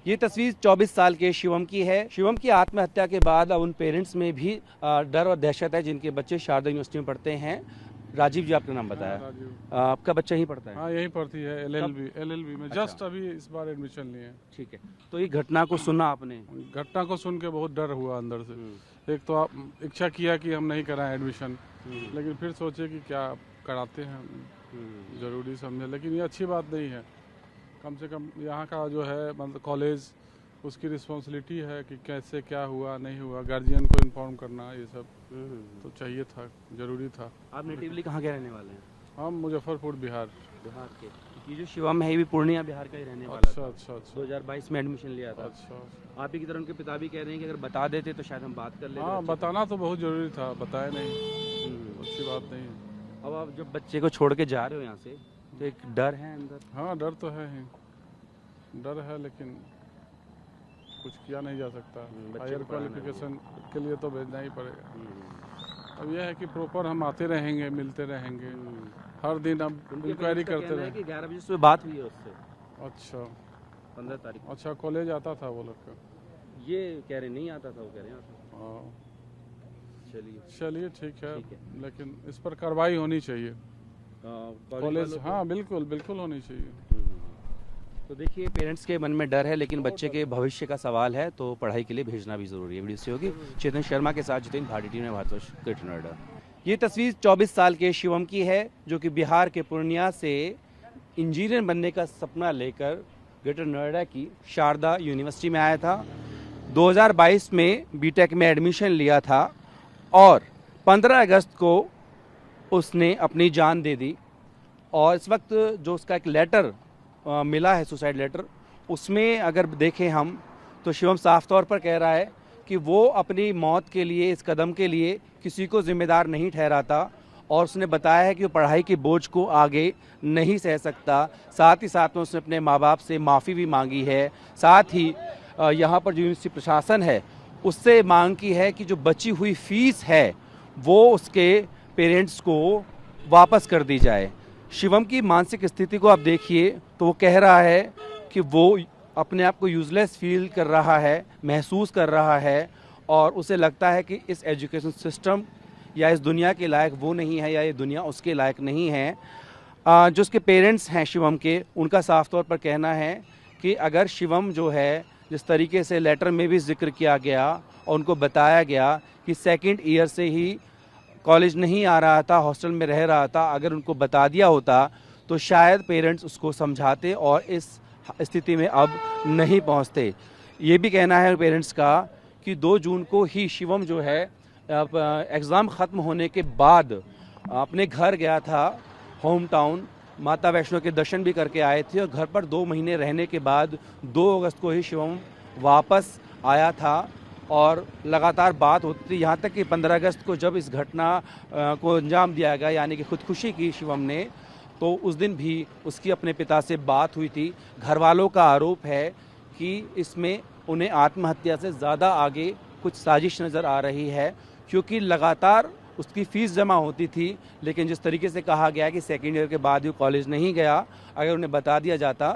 ये तस्वीर 24 साल के शिवम की है। शिवम की आत्महत्या के बाद अब उन पेरेंट्स में भी डर और दहशत है जिनके बच्चे शारदा यूनिवर्सिटी में पढ़ते हैं। राजीव जी, आपका नाम बताया। राजीव। आपका बच्चा यहीं पढ़ता है? हाँ, यहीं पढ़ती है, एलएलबी में। अच्छा। जस्ट अभी इस बार एडमिशन लिए। ठीक है, तो ये घटना को सुना आपने? घटना को सुन के बहुत डर हुआ अंदर से। एक तो आप इच्छा किया कि हम नहीं कराएं एडमिशन, लेकिन फिर सोचे कि क्या कराते हैं, ज़रूरी समझे। लेकिन ये अच्छी बात नहीं है। कम से कम यहाँ का जो है मतलब कॉलेज, उसकी रिस्पॉन्सिबिलिटी है कि कैसे क्या हुआ नहीं हुआ, गार्जियन को इन्फॉर्म करना, ये सब तो चाहिए था, ज़रूरी था। आप नेटिवली कहाँ के रहने वाले हैं? हम मुजफ्फरपुर, बिहार। बिहार के। ये जो शिवम है ये भी पूर्णिया बिहार का ही रहने वाला अच्छा था। अच्छा अच्छा 2022 में एडमिशन लिया था। अच्छा। आप ही की तरह उनके पिता भी कह रहे हैं कि अगर बता देते तो शायद हम बात कर लेते। हाँ, बताना तो बहुत ज़रूरी था, बताया नहीं, अच्छी बात नहीं है। अब आप जब बच्चे को छोड़ के जा रहे हो यहाँ से तो एक डर है अंदर? हाँ, डर तो है ही, डर है, लेकिन कुछ किया नहीं जा सकता। हायर क्वालिफिकेशन के लिए तो भेजना ही पड़ेगा। अब यह है कि प्रॉपर हम आते रहेंगे, मिलते रहेंगे हर दिन, अब इंक्वायरी करते रहेंगे। 11 बजे सुबह बात हुई है उससे। अच्छा, 15 तारीख। अच्छा, कॉलेज आता था वो लड़का? ये कह रहे नहीं आता था, वो कह रहे हैं आता। हाँ, चलिए ठीक है, लेकिन इस पर कार्रवाई होनी चाहिए कॉलेज। हाँ, बिल्कुल बिल्कुल होनी चाहिए। तो देखिए, पेरेंट्स के मन में डर है, लेकिन बच्चे के भविष्य का सवाल है, तो पढ़ाई के लिए भेजना भी जरूरी है। वीडियो से होगी चेतन शर्मा के साथ जितेंद्र भारतीय टीम में भारतवर्ष ग्रेटर नोएडा। ये तस्वीर 24 साल के शिवम की है, जो कि बिहार के पूर्णिया से इंजीनियर बनने का सपना लेकर ग्रेटर नोएडा की शारदा यूनिवर्सिटी में आया था। 2022 में बीटेक में एडमिशन लिया था और 15 अगस्त को उसने अपनी जान दे दी। और इस वक्त जो उसका एक लेटर मिला है, सुसाइड लेटर, उसमें अगर देखें हम तो शिवम साफ तौर पर कह रहा है कि वो अपनी मौत के लिए, इस कदम के लिए किसी को जिम्मेदार नहीं ठहराता और उसने बताया है कि वो पढ़ाई के बोझ को आगे नहीं सह सकता। साथ ही साथ में उसने अपने माँ बाप से माफ़ी भी मांगी है। साथ ही यहाँ पर जो यूनिवर्सिटी प्रशासन है उससे मांग की है कि जो बची हुई फीस है वो उसके पेरेंट्स को वापस कर दी जाए। शिवम की मानसिक स्थिति को आप देखिए तो वो कह रहा है कि वो अपने आप को यूजलेस फील कर रहा है, महसूस कर रहा है और उसे लगता है कि इस एजुकेशन सिस्टम या इस दुनिया के लायक वो नहीं है या ये दुनिया उसके लायक नहीं है। जो उसके पेरेंट्स हैं शिवम के, उनका साफ तौर पर कहना है कि अगर शिवम जो है, जिस तरीके से लेटर में भी जिक्र किया गया और उनको बताया गया कि सेकंड ईयर से ही कॉलेज नहीं आ रहा था, हॉस्टल में रह रहा था, अगर उनको बता दिया होता तो शायद पेरेंट्स उसको समझाते और इस स्थिति में अब नहीं पहुंचते। ये भी कहना है पेरेंट्स का कि 2 जून को ही शिवम जो है एग्ज़ाम ख़त्म होने के बाद अपने घर गया था, होम टाउन, माता वैष्णो के दर्शन भी करके आए थे और घर पर 2 महीने रहने के बाद 2 अगस्त को ही शिवम वापस आया था और लगातार बात होती थी। यहाँ तक कि 15 अगस्त को जब इस घटना को अंजाम दिया गया, यानी कि खुदकुशी की शिवम ने, तो उस दिन भी उसकी अपने पिता से बात हुई थी। घर वालों का आरोप है कि इसमें उन्हें आत्महत्या से ज़्यादा आगे कुछ साजिश नज़र आ रही है, क्योंकि लगातार उसकी फ़ीस जमा होती थी, लेकिन जिस तरीके से कहा गया कि सेकेंड ईयर के बाद वो कॉलेज नहीं गया, अगर उन्हें बता दिया जाता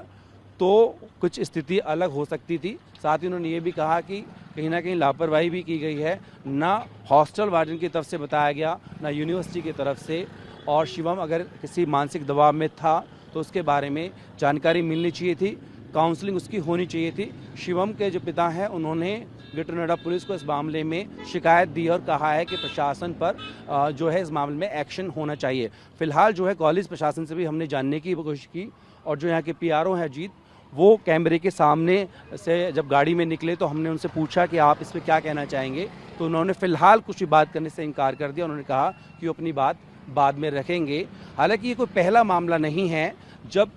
तो कुछ स्थिति अलग हो सकती थी। साथ ही उन्होंने ये भी कहा कि कहीं ना कहीं लापरवाही भी की गई है, ना हॉस्टल वार्डन की तरफ से बताया गया, ना यूनिवर्सिटी की तरफ से। और शिवम अगर किसी मानसिक दबाव में था तो उसके बारे में जानकारी मिलनी चाहिए थी, काउंसलिंग उसकी होनी चाहिए थी। शिवम के जो पिता हैं उन्होंने ग्रेटर नोएडा पुलिस को इस मामले में शिकायत दी और कहा है कि प्रशासन पर जो है इस मामले में एक्शन होना चाहिए। फिलहाल जो है कॉलेज प्रशासन से भी हमने जानने की कोशिश की और जो यहाँ के पीआरओ हैं अजीत, वो कैमरे के सामने से जब गाड़ी में निकले तो हमने उनसे पूछा कि आप इस पर क्या कहना चाहेंगे, तो उन्होंने फ़िलहाल कुछ भी बात करने से इनकार कर दिया। उन्होंने कहा कि वो अपनी बात बाद में रखेंगे। हालांकि ये कोई पहला मामला नहीं है जब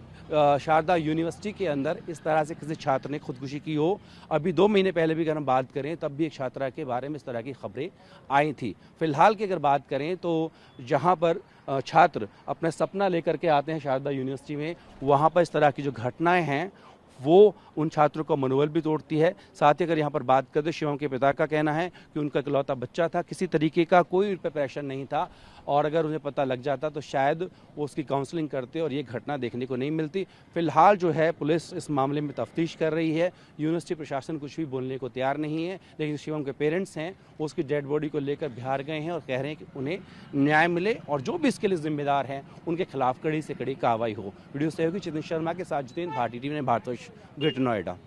शारदा यूनिवर्सिटी के अंदर इस तरह से किसी छात्र ने खुदकुशी की हो। अभी 2 महीने पहले भी अगर हम बात करें तब भी एक छात्रा के बारे में इस तरह की खबरें आई थी। फिलहाल की अगर बात करें तो जहां पर छात्र अपना सपना लेकर के आते हैं शारदा यूनिवर्सिटी में, वहां पर इस तरह की जो घटनाएं हैं वो उन छात्रों का मनोबल भी तोड़ती है। साथ ही अगर यहाँ पर बात करें तो शिवम के पिता का कहना है कि उनका इकलौता बच्चा था, किसी तरीके का कोई उन पर प्रेशर नहीं था और अगर उन्हें पता लग जाता तो शायद वो उसकी काउंसलिंग करते और ये घटना देखने को नहीं मिलती। फिलहाल जो है पुलिस इस मामले में तफ्तीश कर रही है। यूनिवर्सिटी प्रशासन कुछ भी बोलने को तैयार नहीं है, लेकिन शिवम के पेरेंट्स हैं वो उसकी डेड बॉडी को लेकर बिहार गए हैं और कह रहे हैं कि उन्हें न्याय मिले और जो भी इसके लिए जिम्मेदार हैं उनके खिलाफ कड़ी से कड़ी कार्रवाई हो। वीडियो सहयोगी चेतन शर्मा के साथ जितेंद्र, भारतीय टीवी ने भारतवर्ष, ग्रेटर नोएडा।